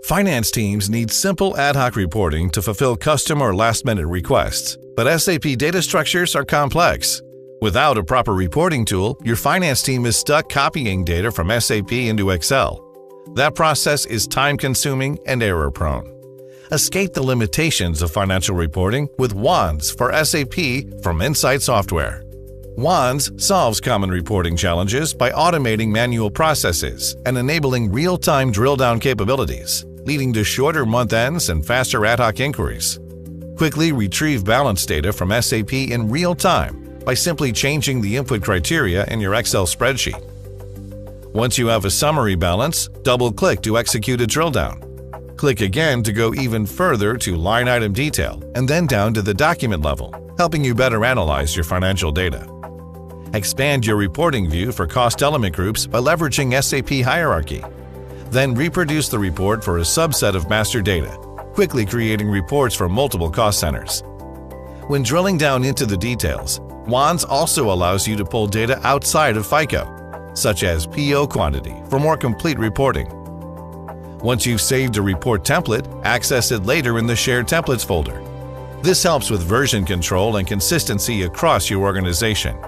Finance teams need simple ad hoc reporting to fulfill custom or last-minute requests, but SAP data structures are complex. Without a proper reporting tool, your finance team is stuck copying data from SAP into Excel. That process is time-consuming and error-prone. Escape the limitations of financial reporting with Wands for SAP from Insight Software. Wands solves common reporting challenges by automating manual processes and enabling real-time drill-down capabilities, leading to shorter month ends and faster ad hoc inquiries. Quickly retrieve balance data from SAP in real time by simply changing the input criteria in your Excel spreadsheet. Once you have a summary balance, double-click to execute a drill-down. Click again to go even further to line item detail and then down to the document level, helping you better analyze your financial data. Expand your reporting view for cost element groups by leveraging SAP hierarchy. Then reproduce the report for a subset of master data, quickly creating reports for multiple cost centers. When drilling down into the details, Wands also allows you to pull data outside of FICO, such as PO quantity, for more complete reporting. Once you've saved a report template, access it later in the Shared Templates folder. This helps with version control and consistency across your organization.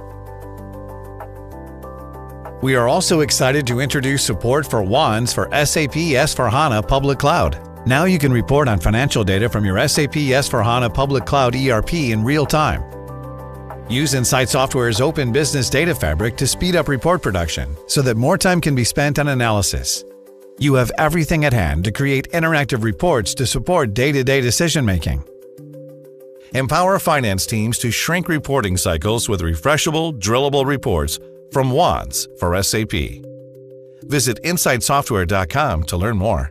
We are also excited to introduce support for Wands for SAP S/4HANA Public Cloud. Now you can report on financial data from your SAP S/4HANA Public Cloud ERP in real time. Use Insight Software's Open Business Data Fabric to speed up report production so that more time can be spent on analysis. You have everything at hand to create interactive reports to support day-to-day decision-making. Empower finance teams to shrink reporting cycles with refreshable, drillable reports from Wands for SAP. Visit insightsoftware.com to learn more.